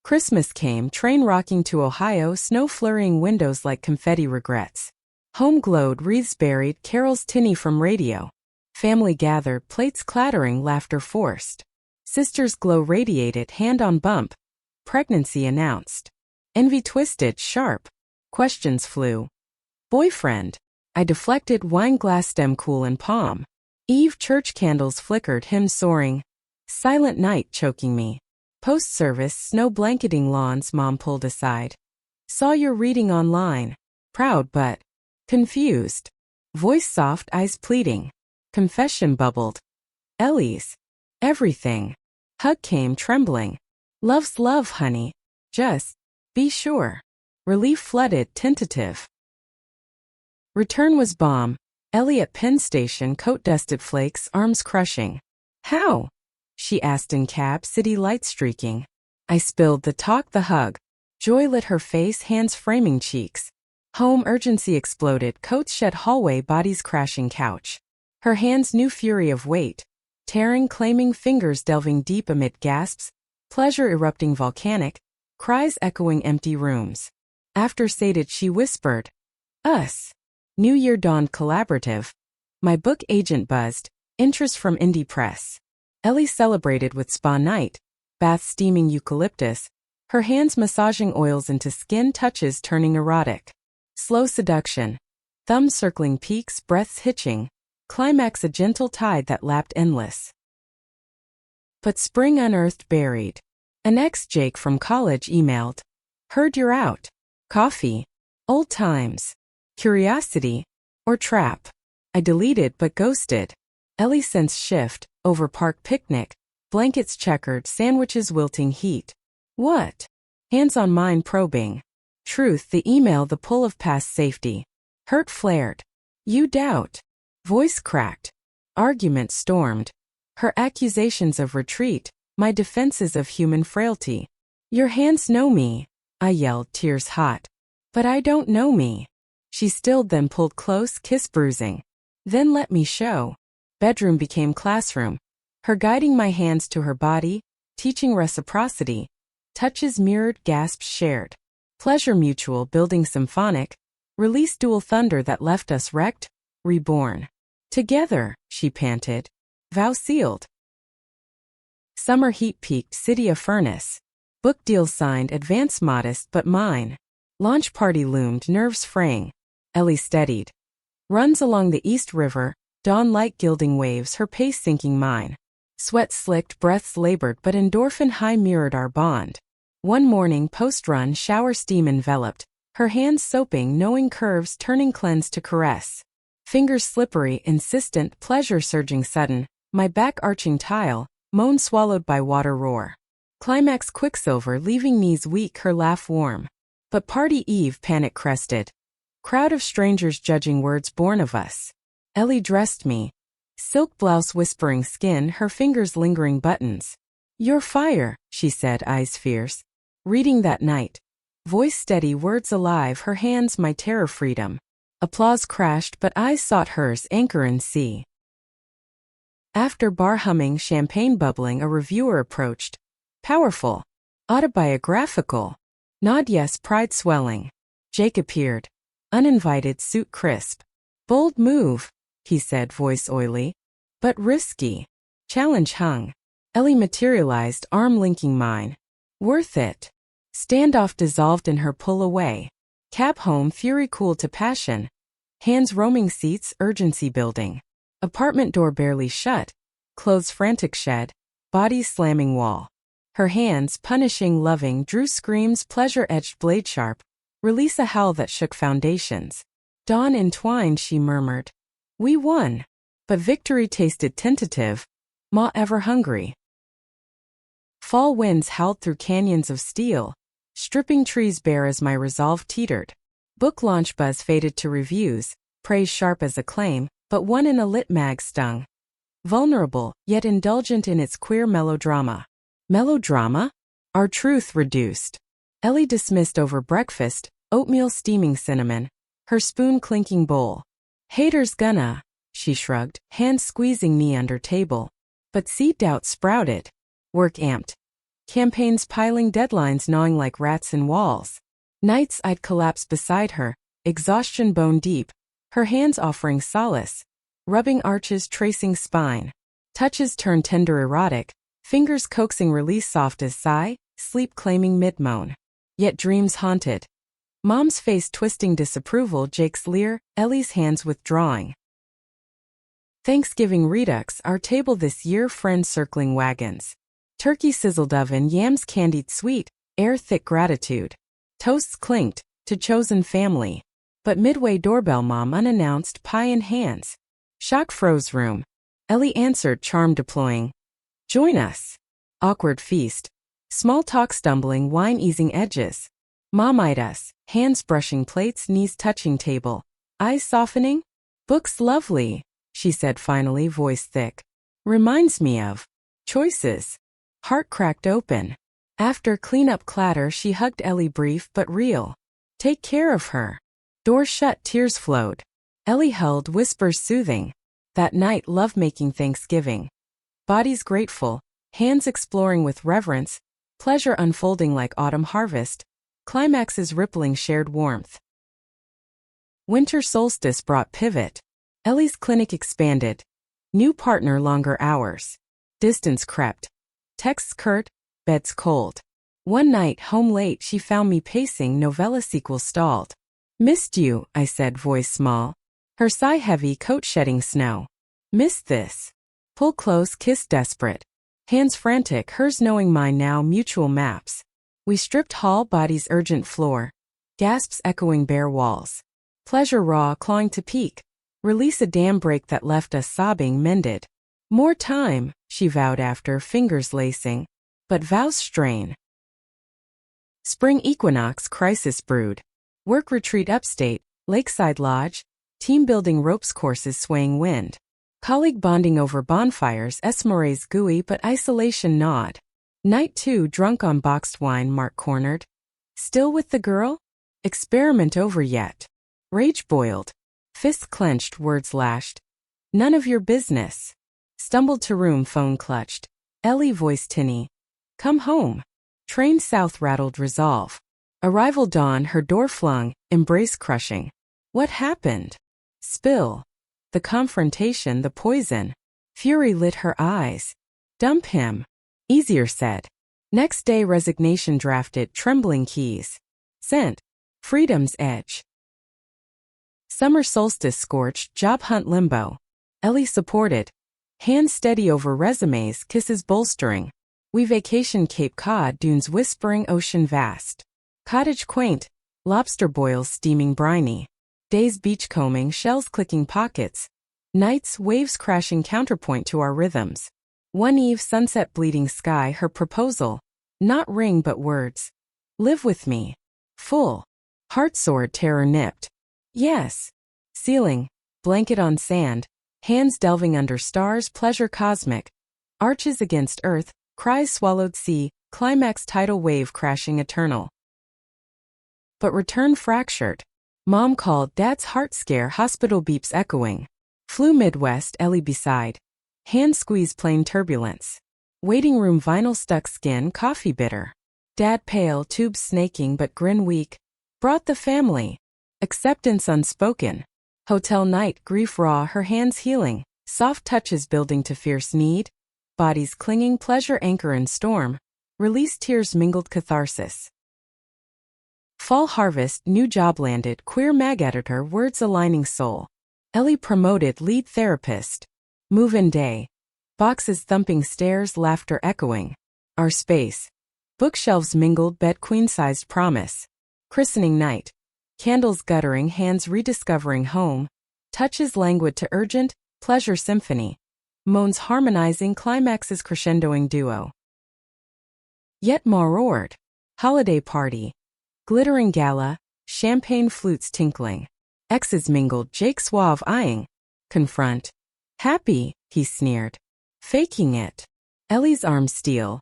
Christmas came, train rocking to Ohio, snow flurrying windows like confetti regrets. Home glowed, wreaths buried, carols tinny from radio. Family gathered, plates clattering, laughter forced. Sisters' glow radiated, hand on bump. Pregnancy announced. Envy twisted, sharp. Questions flew. Boyfriend. I deflected, wine glass stem cool in palm. Eve church candles flickered, hymn soaring. Silent night choking me. Post-service, snow blanketing lawns, Mom pulled aside. Saw your reading online. Proud but confused. Voice soft, eyes pleading. Confession bubbled. Ellie's. Everything. Hug came trembling. Love's love, honey. Just be sure. Relief flooded, tentative. Return was bomb. Ellie at Penn Station, coat dusted flakes, arms crushing. How? She asked in cab, city lights streaking. I spilled the talk, the hug. Joy lit her face, hands framing cheeks. Home urgency exploded, coats shed hallway, bodies crashing couch. Her hands knew fury of weight. Tearing, claiming, fingers delving deep amid gasps. Pleasure erupting volcanic. Cries echoing empty rooms. After sated she whispered. Us. New Year dawned collaborative. My book agent buzzed. Interest from indie press. Ellie celebrated with spa night. Bath steaming eucalyptus. Her hands massaging oils into skin, touches turning erotic. Slow seduction. Thumbs circling peaks, breaths hitching. Climax a gentle tide that lapped endless. But spring unearthed buried. An ex-Jake from college emailed. Heard you're out. Coffee. Old times. Curiosity. Or trap. I deleted but ghosted. Ellie sense shift. Over park picnic. Blankets checkered, sandwiches wilting heat. What? Hands on mine probing. Truth, the email, the pull of past safety. Hurt flared. You doubt. Voice cracked. Argument stormed. Her accusations of retreat, my defenses of human frailty. Your hands know me, I yelled, tears hot. But I don't know me. She stilled, then pulled close, kiss bruising. Then let me show. Bedroom became classroom. Her guiding my hands to her body, teaching reciprocity. Touches mirrored, gasps shared. Pleasure mutual, building symphonic. Release dual thunder that left us wrecked, reborn. Together, she panted. Vow sealed. Summer heat peaked, city a furnace. Book deal signed, advance modest but mine. Launch party loomed, nerves fraying. Ellie steadied. Runs along the East River, dawn light gilding waves, her pace sinking mine. Sweat slicked, breaths labored, but endorphin high mirrored our bond. One morning, post-run, shower steam enveloped. Her hands soaping, knowing curves, turning cleanse to caress. Fingers slippery, insistent, pleasure surging sudden. My back arching tile, moan swallowed by water roar. Climax quicksilver, leaving knees weak, her laugh warm. But party eve, panic crested. Crowd of strangers judging words born of us. Ellie dressed me. Silk blouse whispering skin, her fingers lingering buttons. You're fire, she said, eyes fierce. Reading that night. Voice steady, words alive, her hands my terror freedom. Applause crashed, but eyes sought hers, anchor in sea. After bar humming, champagne bubbling, a reviewer approached. Powerful. Autobiographical. Nod yes, pride swelling. Jake appeared. Uninvited, suit crisp. Bold move, he said, voice oily. But risky. Challenge hung. Ellie materialized, arm linking mine. Worth it. Standoff dissolved in her pull away. Cab home, fury cooled to passion. Hands roaming seats, urgency building. Apartment door barely shut. Clothes frantic shed. Bodies slamming wall. Her hands, punishing, loving, drew screams, pleasure-edged blade sharp. Release a howl that shook foundations. Dawn entwined, she murmured. We won. But victory tasted tentative. Ma ever hungry. Fall winds howled through canyons of steel, stripping trees bare as my resolve teetered. Book launch buzz faded to reviews, praise sharp as acclaim, but one in a lit mag stung. Vulnerable, yet indulgent in its queer melodrama. Melodrama? Our truth reduced. Ellie dismissed over breakfast, oatmeal steaming cinnamon, her spoon clinking bowl. Haters gonna, she shrugged, hand squeezing knee under table. But seed doubt sprouted. Work amped. Campaigns piling, deadlines gnawing like rats in walls. Nights I'd collapse beside her, exhaustion bone deep, her hands offering solace. Rubbing arches, tracing spine. Touches turn tender erotic, fingers coaxing release soft as sigh, sleep claiming mid-moan. Yet dreams haunted. Mom's face twisting disapproval, Jake's leer, Ellie's hands withdrawing. Thanksgiving redux, our table this year, friends circling wagons. Turkey sizzled oven, yams candied sweet, air thick gratitude. Toasts clinked, to chosen family. But midway doorbell, mom unannounced, pie in hands. Shock froze room. Ellie answered, charm deploying. Join us. Awkward feast. Small talk stumbling, wine easing edges. Mom eyed us, hands brushing plates, knees touching table. Eyes softening? Book's lovely, she said finally, voice thick. Reminds me of choices. Heart cracked open. After cleanup clatter, she hugged Ellie, brief but real. Take care of her. Door shut, tears flowed. Ellie held, whispers soothing. That night, love-making Thanksgiving. Bodies grateful, hands exploring with reverence, pleasure unfolding like autumn harvest, climaxes rippling shared warmth. Winter solstice brought pivot. Ellie's clinic expanded. New partner, longer hours. Distance crept. Texts curt, beds cold. One night, home late, she found me pacing, novella sequel stalled. Missed you, I said, voice small. Her sigh heavy, coat shedding snow. Missed this. Pull close, kiss desperate. Hands frantic, hers knowing mine now, mutual maps. We stripped hall, bodies urgent floor. Gasps echoing bare walls. Pleasure raw, clawing to peak. Release a dam break that left us sobbing, mended. More time, she vowed after, fingers lacing. But vows strain. Spring equinox, crisis brewed. Work retreat upstate, lakeside lodge. Team building ropes courses, swaying wind. Colleague bonding over bonfires, Esmeralda's gooey but isolation gnawed. Night 2, drunk on boxed wine, Mark cornered. Still with the girl? Experiment over yet. Rage boiled. Fists clenched, words lashed. None of your business. Stumbled to room, phone clutched. Ellie voice tinny. Come home. Train south, rattled resolve. Arrival dawn, her door flung, embrace crushing. What happened? Spill. The confrontation, the poison. Fury lit her eyes. Dump him. Easier said. Next day, resignation drafted, trembling keys. Sent. Freedom's edge. Summer solstice scorched, job hunt limbo. Ellie supported. Hands steady over resumes, kisses bolstering. We vacation Cape Cod, dunes whispering, ocean vast. Cottage quaint. Lobster boils steaming briny. Days beachcombing, shells clicking pockets. Nights, waves crashing counterpoint to our rhythms. One eve, sunset bleeding sky, her proposal. Not ring but words. Live with me. Full. Heart soared, terror nipped. Yes. Ceiling. Blanket on sand. Hands delving under stars, pleasure cosmic. Arches against earth, cries swallowed sea, climax tidal wave crashing eternal. But return fractured. Mom called, dad's heart scare, hospital beeps echoing. Flew Midwest, Ellie beside. Hand squeeze, plane turbulence. Waiting room, vinyl stuck skin, coffee bitter. Dad pale, tubes snaking but grin weak. Brought the family. Acceptance unspoken. Hotel night, grief raw, her hands healing. Soft touches building to fierce need. Bodies clinging, pleasure anchor in storm. Release tears mingled catharsis. Fall harvest, new job landed, queer mag editor, words aligning soul. Ellie promoted, lead therapist. Move-in day. Boxes thumping stairs, laughter echoing. Our space. Bookshelves mingled, bed queen-sized promise. Christening night. Candles guttering, hands rediscovering home. Touches languid to urgent, pleasure symphony. Moans harmonizing, climaxes crescendoing duo. Yet more roared. Holiday party. Glittering gala, champagne flutes tinkling. Exes mingled, Jake suave eyeing. Confront. Happy, he sneered. Faking it. Ellie's arms steel.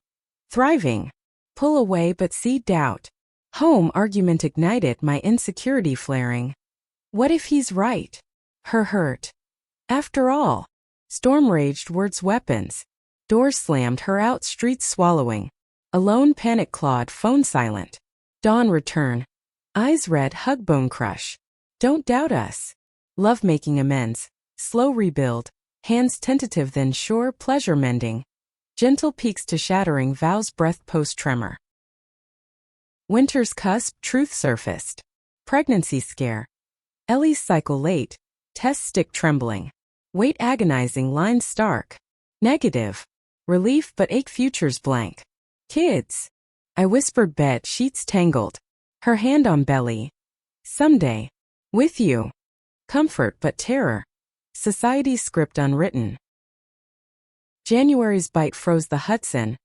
Thriving. Pull away but see doubt. Home argument ignited, my insecurity flaring. What if he's right? Her hurt. After all. Storm raged, words weapons. Doors slammed, her out, streets swallowing. Alone, panic clawed, phone silent. Dawn return. Eyes red, hug bone crush. Don't doubt us. Love making amends. Slow rebuild. Hands tentative then sure, pleasure mending. Gentle peaks to shattering, vows breath post tremor. Winter's cusp, truth surfaced. Pregnancy scare. Ellie's cycle late. Test stick trembling. Wait agonizing, lines stark. Negative. Relief but ache futures blank. Kids. I whispered bed sheets tangled. Her hand on belly. Someday. With you. Comfort but terror. Society's script unwritten. January's bite froze the Hudson.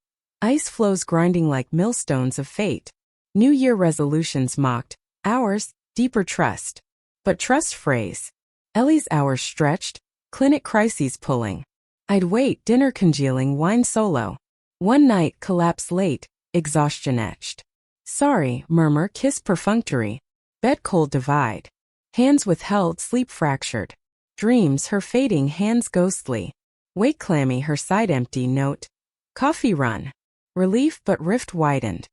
Ice flows grinding like millstones of fate. New Year resolutions mocked. Ours, deeper trust. But trust phrase. Ellie's hours stretched. Clinic crises pulling. I'd wait, dinner congealing, wine solo. One night, collapse late. Exhaustion etched. Sorry, murmur, kiss perfunctory. Bed cold divide. Hands withheld, sleep fractured. Dreams, her fading hands ghostly. Wake clammy, her side empty note. Coffee run. Relief but rift widened.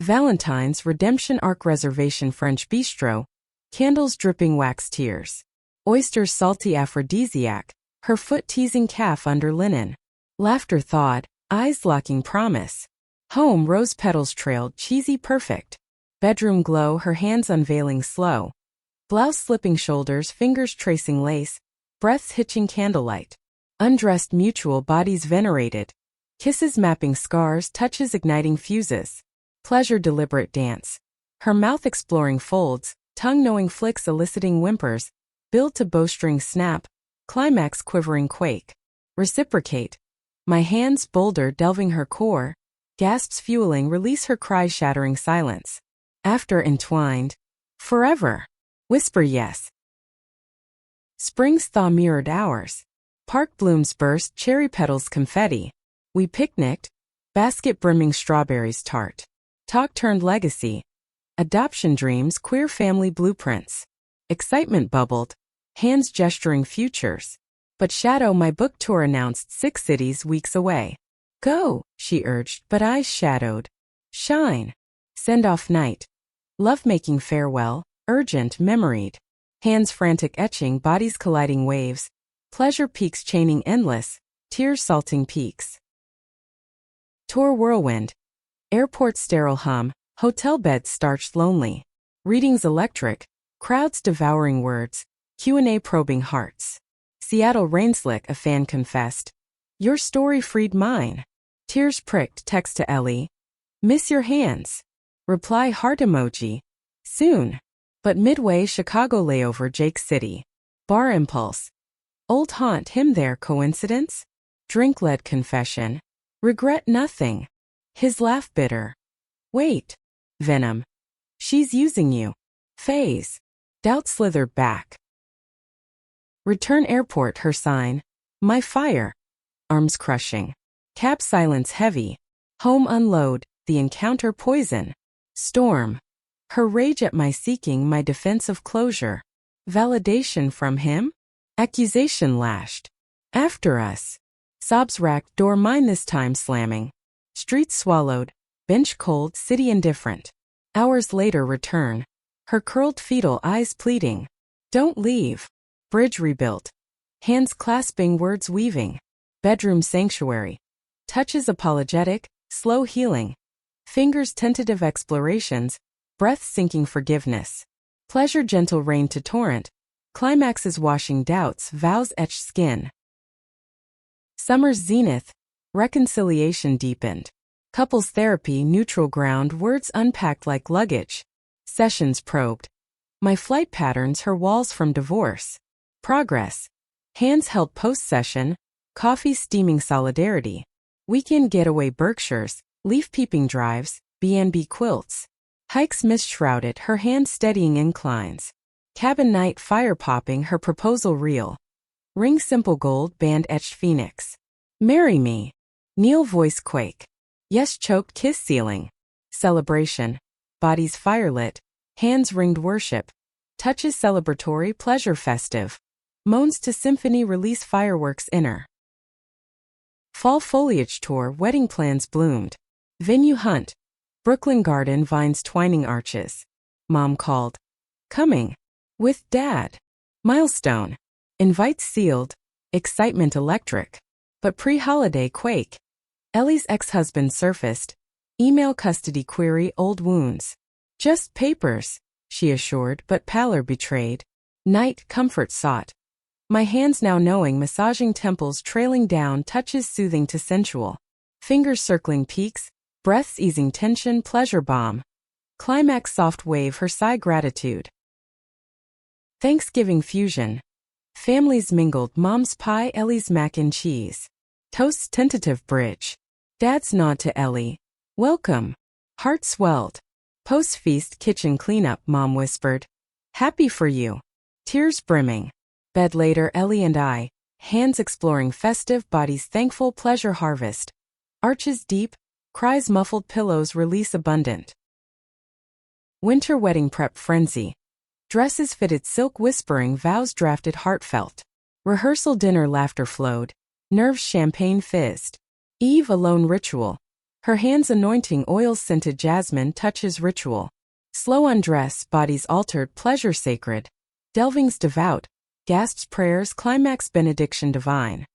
Valentine's, redemption arc reservation French bistro. Candles dripping wax tears. Oysters salty aphrodisiac. Her foot teasing calf under linen. Laughter thawed, eyes locking promise. Home rose petals trailed, cheesy perfect. Bedroom glow, her hands unveiling slow. Blouse slipping shoulders, fingers tracing lace. Breaths hitching candlelight. Undressed mutual, bodies venerated. Kisses mapping scars, touches igniting fuses. Pleasure deliberate dance. Her mouth exploring folds, tongue knowing flicks eliciting whimpers. Build to bowstring snap. Climax quivering quake. Reciprocate. My hands boulder delving her core. Gasps fueling, release her cries shattering silence. After entwined. Forever. Whisper yes. Spring's thaw mirrored ours. Park blooms burst, cherry petals confetti. We picnicked. Basket brimming strawberries tart. Talk turned legacy. Adoption dreams, queer family blueprints. Excitement bubbled. Hands gesturing futures. But shadow, my book tour announced 6 cities weeks away. Go, she urged, but eyes shadowed. Shine. Send off night. Love-making farewell, urgent, memoried. Hands frantic etching, bodies colliding waves. Pleasure peaks chaining endless, tears salting peaks. Tour whirlwind. Airport sterile hum, hotel beds starched lonely. Readings electric, crowds devouring words, Q&A probing hearts. Seattle rain slick, a fan confessed. Your story freed mine. Tears pricked, text to Ellie. Miss your hands. Reply heart emoji. Soon. But midway, Chicago layover, Jake City. Bar impulse. Old haunt, him there, coincidence? Drink-led confession. Regret nothing. His laugh bitter. Wait. Venom. She's using you. Phase. Doubt slithered back. Return airport, her sign. My fire. Arms crushing. Cab silence heavy. Home unload, the encounter poison. Storm. Her rage at my seeking, my defense of closure. Validation from him? Accusation lashed. After us. Sobs racked, door mine this time slamming. Streets swallowed. bench cold, city indifferent. Hours later return. Her curled fetal eyes pleading. Don't leave. Bridge rebuilt. Hands clasping, words weaving. Bedroom sanctuary. Touches apologetic, slow healing. Fingers tentative explorations. Breath sinking forgiveness. Pleasure gentle rain to torrent. Climaxes washing doubts, vows etched skin. Summer's zenith. Reconciliation deepened. Couples therapy neutral ground, words unpacked like luggage. Sessions probed. My flight patterns, her walls from divorce. Progress. Hands held post-session. Coffee steaming solidarity. Weekend getaway Berkshires. Leaf peeping drives. B&B quilts. Hikes mist-shrouded, her hands steadying inclines. Cabin night fire popping, her proposal real. Ring simple gold band etched phoenix. Marry me. Kneel voice quake. Yes choked kiss ceiling. Celebration. Bodies firelit. Hands ringed worship. Touches celebratory pleasure festive. Moans to symphony release fireworks inner. Fall foliage tour wedding plans bloomed. Venue hunt. Brooklyn garden vines twining arches. Mom called. Coming. With dad. Milestone. Invites sealed. Excitement electric. But pre-holiday quake. Ellie's ex-husband surfaced. Email custody query old wounds. Just papers, she assured, but pallor betrayed. Night comfort sought. My hands now knowing, massaging temples trailing down, touches soothing to sensual. Fingers circling peaks, breaths easing tension, pleasure bomb. Climax soft wave, her sigh gratitude. Thanksgiving fusion. Families mingled, mom's pie, Ellie's mac and cheese. Toast's tentative bridge. Dad's nod to Ellie. Welcome. Heart swelled. Post-feast kitchen cleanup, mom whispered. Happy for you. Tears brimming. Bed later, Ellie and I. Hands exploring festive, bodies thankful, pleasure harvest. Arches deep, cries muffled, pillows release abundant. Winter wedding prep frenzy. Dresses fitted silk whispering, vows drafted heartfelt. Rehearsal dinner laughter flowed. Nerves champagne fizzed. Eve alone ritual. Her hands anointing oils scented jasmine touches ritual. Slow undress, bodies altered, pleasure sacred. Delvings devout. Gasps prayers, climax benediction divine.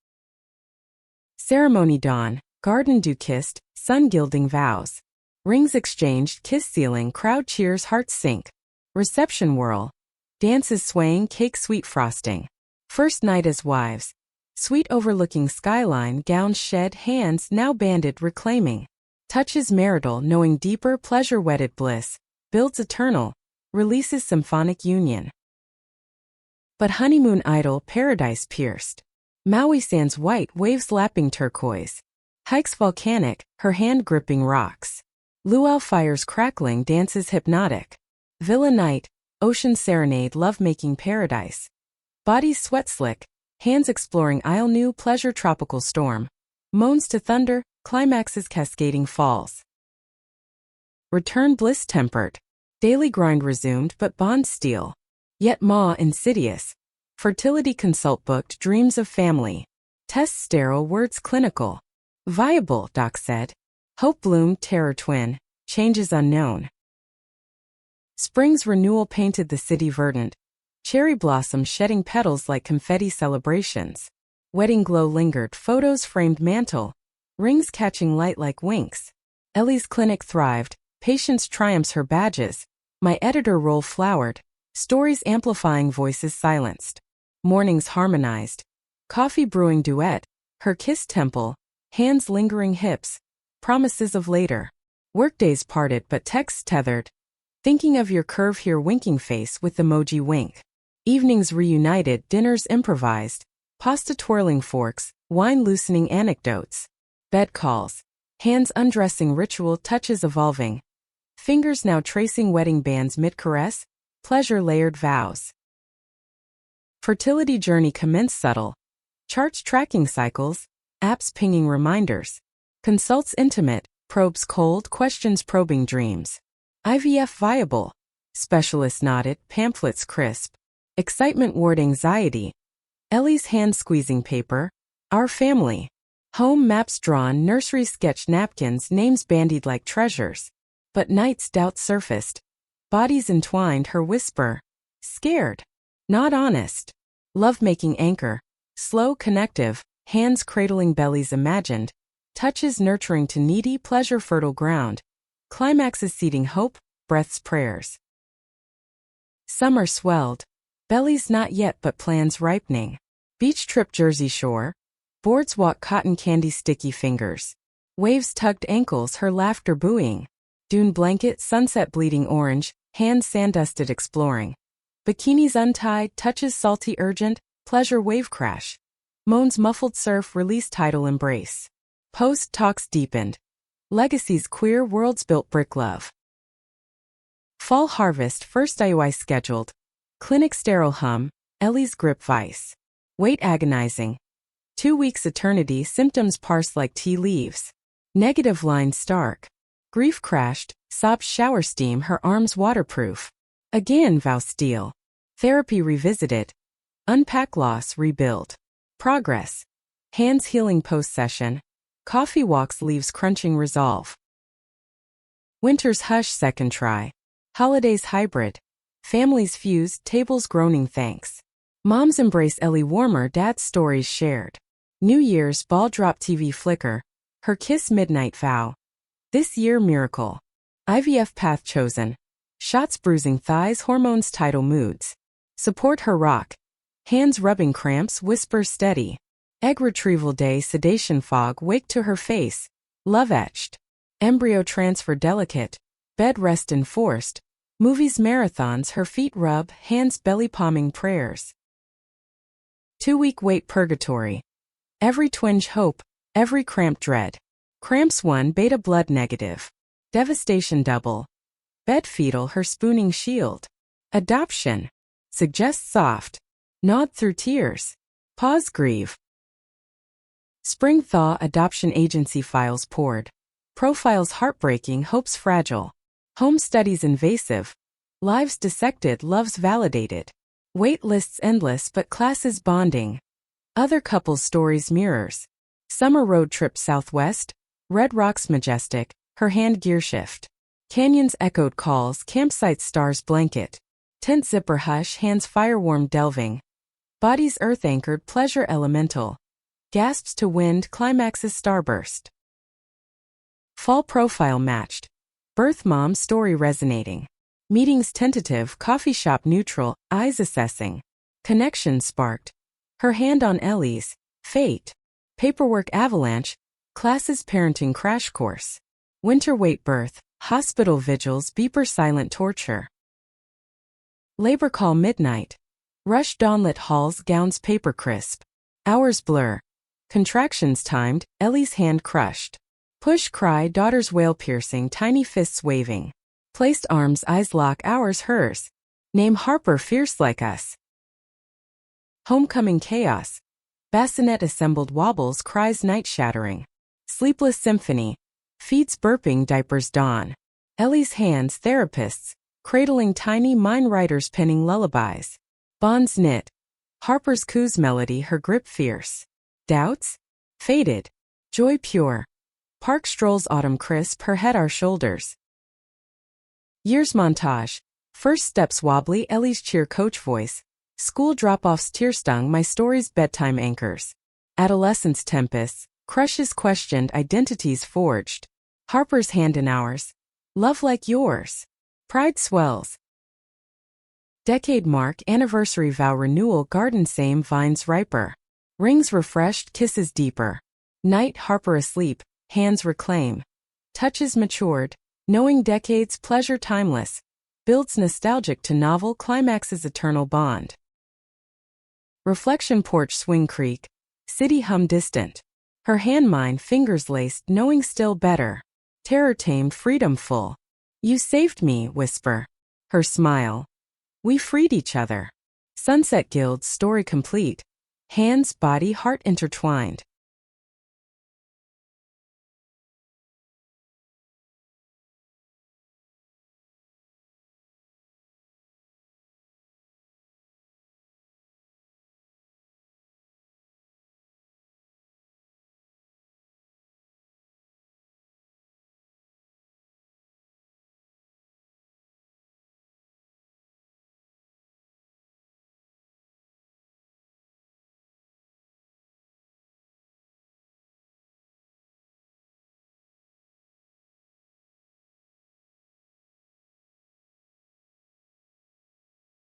Ceremony dawn. Garden dew kissed, sun gilding vows. Rings exchanged, kiss sealing, crowd cheers, hearts sink. Reception whirl. Dances swaying, cake sweet frosting. First night as wives. Suite overlooking skyline, gowns shed, hands now banded reclaiming. Touches marital, knowing deeper, pleasure wedded bliss. Builds eternal. Releases symphonic union. But honeymoon idol, paradise pierced. Maui sands white, waves lapping turquoise. Hikes volcanic, her hand gripping rocks. Luau fires crackling, dances hypnotic. Villa night, ocean serenade, love-making paradise. Bodies sweat slick, hands exploring isle new, pleasure tropical storm. Moans to thunder, climaxes cascading falls. Return bliss tempered. Daily grind resumed but bonds steel. Yet ma insidious. Fertility consult booked, dreams of family. Tests sterile, words clinical. Viable, doc said. Hope bloomed, terror twin. Changes unknown. Spring's renewal painted the city verdant. Cherry blossoms shedding petals like confetti celebrations. Wedding glow lingered, photos framed mantle. Rings catching light like winks. Ellie's clinic thrived, patience triumphs her badges. My editor role flowered. Stories amplifying, voices silenced. Mornings harmonized. Coffee brewing duet. Her kiss temple. Hands lingering hips. Promises of later. Workdays parted but texts tethered. Thinking of your curve here, winking face with emoji wink. Evenings reunited, dinners improvised. Pasta twirling forks, wine loosening anecdotes. Bed calls. Hands undressing, ritual touches evolving. Fingers now tracing wedding bands mid-caress. Pleasure layered vows. Fertility journey commenced subtle. Charts tracking cycles. Apps pinging reminders. Consults intimate. Probes cold, questions probing dreams. IVF viable. Specialist nodded, pamphlets crisp. Excitement ward anxiety. Ellie's hand squeezing paper. Our family. Home maps drawn, nursery sketch napkins, names bandied like treasures. But night's doubts surfaced. Bodies entwined, her whisper. Scared. Not honest. Love-making anchor. Slow, connective, hands cradling bellies imagined. Touches nurturing to needy, pleasure fertile ground. Climaxes seeding hope, breaths prayers. Summer swelled. Bellies not yet but plans ripening. Beach trip Jersey shore. Boards walk cotton candy sticky fingers. Waves tugged ankles, her laughter buoying. Dune blanket, sunset bleeding orange, hands sand-dusted exploring. Bikinis untied, touches salty urgent, pleasure wave crash. Moans muffled surf, release tidal embrace. Post talks deepened. Legacies queer, worlds built brick love. Fall harvest, first IUI scheduled. Clinic sterile hum, Ellie's grip vice. Wait agonizing. 2 weeks eternity, symptoms parse like tea leaves. Negative line stark. Grief crashed, sobs shower steam, her arms waterproof. Again vow steel. Therapy revisited. Unpack loss, rebuild. Progress. Hands healing post-session. Coffee walks, leaves crunching resolve. Winter's hush, second try. Holidays hybrid. Families fused, tables groaning thanks. Moms embrace Ellie warmer, dad's stories shared. New Year's ball drop TV flicker. Her kiss midnight vow. This year miracle. IVF path chosen. Shots bruising thighs, hormones tidal moods. Support her rock. Hands rubbing cramps, whispers steady. Egg retrieval day, sedation fog, wake to her face. Love etched. Embryo transfer delicate. Bed rest enforced. Movies marathons, her feet rub, hands belly palming prayers. 2-week wait purgatory. Every twinge hope, every cramp dread. Cramps 1 beta blood negative. Devastation double. Bed fetal, her spooning shield. Adoption. Suggest soft. Nod through tears. Pause grieve. Spring thaw, adoption agency files poured. Profiles heartbreaking, hopes fragile. Home studies invasive. Lives dissected, loves validated. Wait lists endless but classes bonding. Other couples' stories mirrors. Summer road trip southwest. Red rocks majestic, her hand gear shift. Canyons echoed calls, campsite stars blanket. Tent zipper hush, hands firewarm delving. Bodies earth anchored, pleasure elemental. Gasps to wind, climaxes starburst. Fall profile matched. Birth mom story resonating. Meetings tentative, coffee shop neutral, eyes assessing. Connection sparked. Her hand on Ellie's. Fate. Paperwork avalanche. Classes parenting crash course. Winter wait birth. Hospital vigils, beeper silent torture. Labor call midnight. Rush dawnlit halls, gowns paper crisp. Hours blur. Contractions timed, Ellie's hand crushed. Push cry, daughter's wail piercing, tiny fists waving. Placed arms, eyes lock, ours hers. Name Harper, fierce like us. Homecoming chaos. Bassinet assembled wobbles, cries night shattering. Sleepless symphony. Feeds burping, diapers dawn. Ellie's hands, therapists. Cradling tiny mind writers penning lullabies. Bonds knit. Harper's coo's melody, her grip fierce. Doubts? Faded. Joy pure. Park strolls autumn crisp, her head our shoulders. Years montage. First steps wobbly, Ellie's cheer coach voice. School drop-offs tear-stung, my story's bedtime anchors. Adolescence tempests. Crushes questioned, identities forged. Harper's hand in ours. Love like yours. Pride swells. Decade mark, anniversary vow renewal, garden same, vines riper. Rings refreshed, kisses deeper. Night, Harper asleep, hands reclaim. Touches matured, knowing decades, pleasure timeless. Builds nostalgic to novel, climaxes eternal bond. Reflection porch, swing creek. City hum distant. Her hand mine, fingers laced, knowing still better. Terror tamed, freedom full. You saved me, whisper. Her smile. We freed each other. Sunset guild, story complete. Hands, body, heart intertwined.